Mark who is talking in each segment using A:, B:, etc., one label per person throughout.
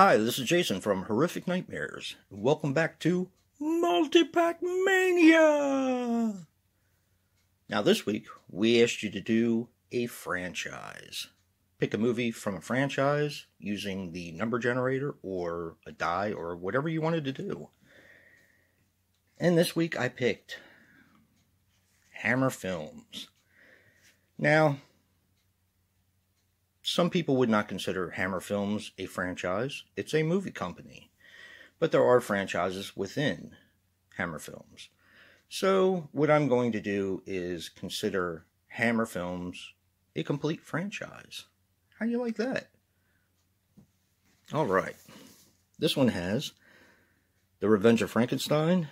A: Hi, this is Jason from Horrific Nightmares. Welcome back to Multipack Mania! Now this week, we asked you to do a franchise. Pick a movie from a franchise using the number generator or a die or whatever you wanted to do. And this week I picked Hammer Films. Now, some people would not consider Hammer Films a franchise. It's a movie company. But there are franchises within Hammer Films. So what I'm going to do is consider Hammer Films a complete franchise. How do you like that? Alright. This one has The Revenge of Frankenstein,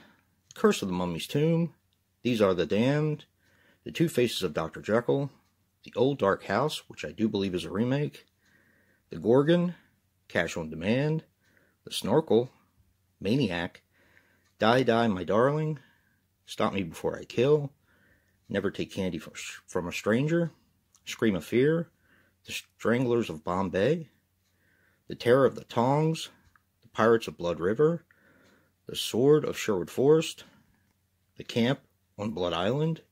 A: Curse of the Mummy's Tomb, These Are the Damned, The Two Faces of Dr. Jekyll, The Old Dark House, which I do believe is a remake, The Gorgon, Cash on Demand, The Snorkel, Maniac, Die Die My Darling, Stop Me Before I Kill, Never Take Candy from a Stranger, Scream of Fear, The Stranglers of Bombay, The Terror of the Tongs, The Pirates of Blood River, The Sword of Sherwood Forest, The Camp on Blood Island,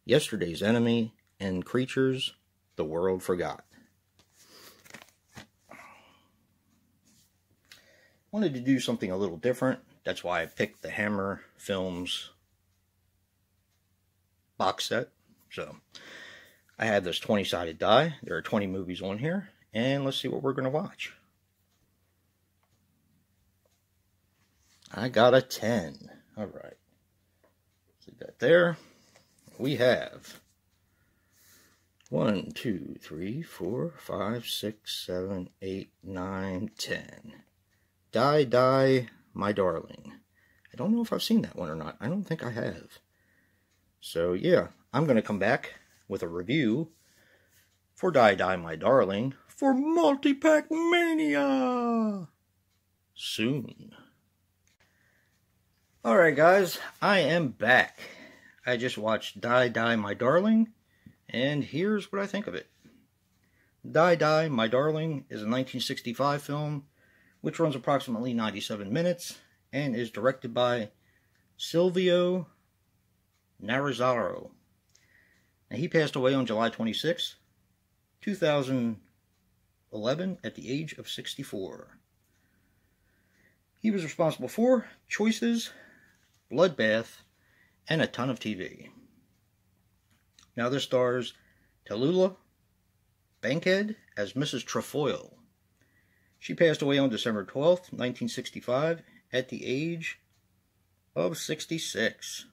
A: Yesterday's Enemy, and Creatures the World Forgot. Wanted to do something a little different. That's why I picked the Hammer Films box set. So I had this 20-sided die. There are 20 movies on here. And let's see what we're going to watch. I got a 10. Alright. See that there. We have 1, 2, 3, 4, 5, 6, 7, 8, 9, 10. Die, Die, My Darling. I don't know if I've seen that one or not. I don't think I have. So, yeah, I'm going to come back with a review for Die, Die, My Darling for Multipack Mania soon. Alright, guys, I am back. I just watched Die, Die, My Darling, and here's what I think of it. Die, Die, My Darling is a 1965 film, which runs approximately 97 minutes, and is directed by Silvio Narizzaro. Now, he passed away on July 26, 2011, at the age of 64. He was responsible for Choices, Bloodbath, and a ton of TV. Now this stars Tallulah Bankhead as Mrs. Trefoil. She passed away on December 12th, 1965, at the age of 66.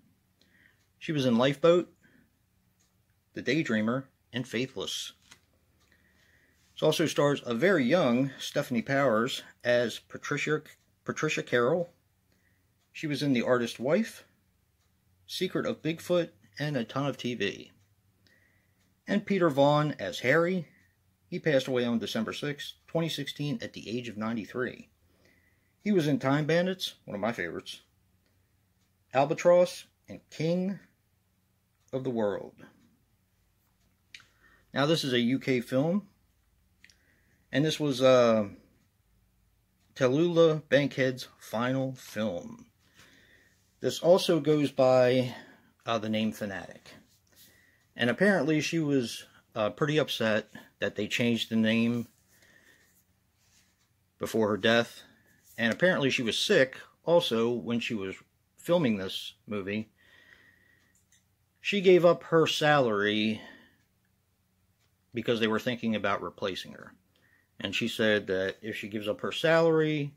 A: She was in Lifeboat, The Daydreamer, and Faithless. It also stars a very young Stephanie Powers as Patricia Carroll. She was in The Artist's Wife, Secret of Bigfoot, and a ton of TV. And Peter Vaughn as Harry. He passed away on December 6, 2016, at the age of 93. He was in Time Bandits, one of my favorites, Albatross, and King of the World. Now this is a UK film, and this was Tallulah Bankhead's final film. This also goes by the name Fanatic. And apparently she was pretty upset that they changed the name before her death. And apparently she was sick also when she was filming this movie. She gave up her salary because they were thinking about replacing her. And she said that if she gives up her salary,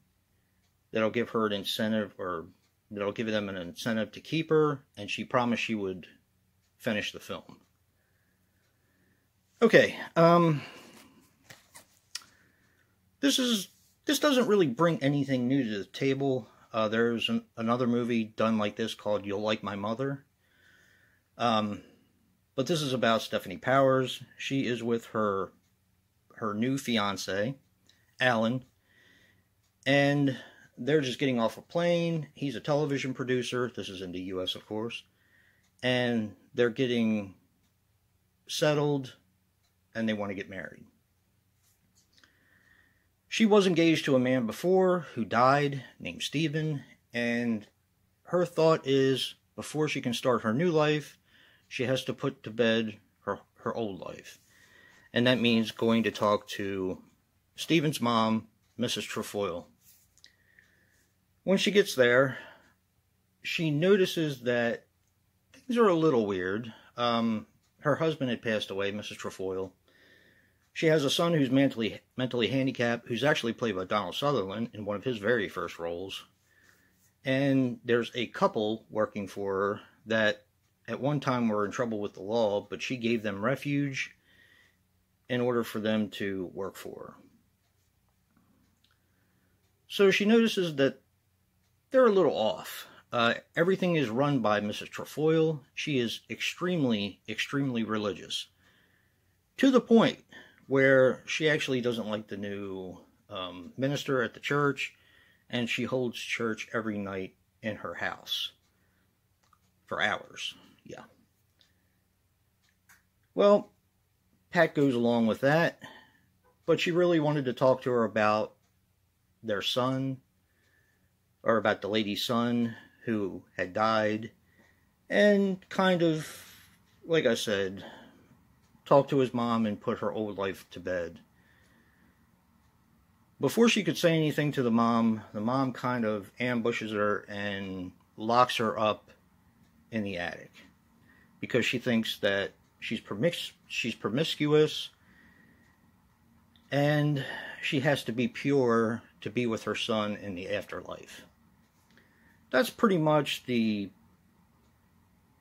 A: that'll give her an incentive, or that'll give them an incentive to keep her, and she promised she would finish the film. Okay, this doesn't really bring anything new to the table. There's another movie done like this called You'll Like My Mother. But this is about Stephanie Powers. She is with her new fiancé, Alan, and they're just getting off a plane. He's a television producer. This is in the U.S., of course. And they're getting settled, and they want to get married. She was engaged to a man before who died, named Stephen, and her thought is before she can start her new life, she has to put to bed her old life. And that means going to talk to Stephen's mom, Mrs. Trefoil. When she gets there, she notices that things are a little weird. Her husband had passed away, Mrs. Trefoil. She has a son who's mentally handicapped, who's actually played by Donald Sutherland in one of his very first roles. And there's a couple working for her that at one time were in trouble with the law, but she gave them refuge in order for them to work for her. So she notices that they're a little off. Everything is run by Mrs. Trefoil. She is extremely, extremely religious. To the point where she actually doesn't like the new minister at the church, and she holds church every night in her house for hours. Yeah. Well, Pat goes along with that, but she really wanted to talk to her about their son, or about the lady's son who had died, and kind of, like I said, talk to his mom and put her old life to bed. Before she could say anything to the mom kind of ambushes her and locks her up in the attic because she thinks that she's promiscuous and she has to be pure to be with her son in the afterlife. That's pretty much the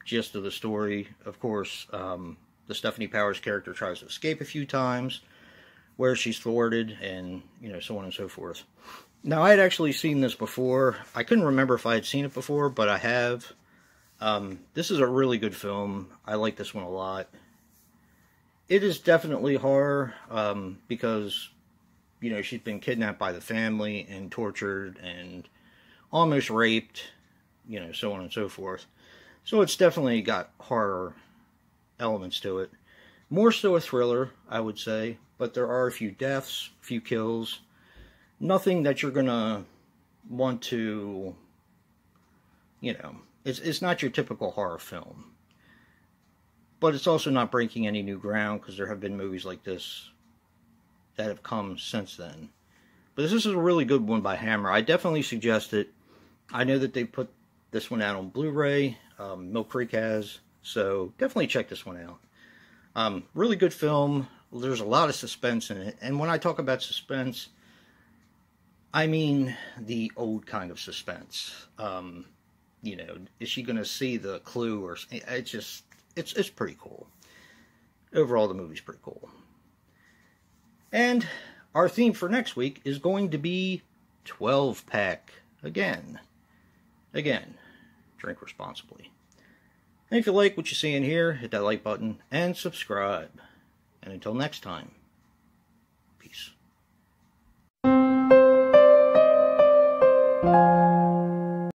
A: gist of the story. Of course, the Stephanie Powers character tries to escape a few times, where she's thwarted, and, so on and so forth. Now, I had actually seen this before. I couldn't remember if I had seen it before, but I have. This is a really good film. I like this one a lot. It is definitely horror, because, she's been kidnapped by the family and tortured and almost raped, so on and so forth. So it's definitely got horror elements to it. More so a thriller, I would say, but there are a few deaths, a few kills. Nothing that you're gonna want to, it's not your typical horror film. But it's also not breaking any new ground, because there have been movies like this that have come since then. But this is a really good one by Hammer. I definitely suggest it. I know that they put this one out on Blu-ray. Mill Creek has. So definitely check this one out. Really good film. There's a lot of suspense in it. And when I talk about suspense, I mean the old kind of suspense. Is she going to see the clue? Or it's pretty cool. Overall, the movie's pretty cool. And our theme for next week is going to be 12-pack again. Again, drink responsibly. And if you like what you see in here, hit that like button and subscribe. And until next time, peace.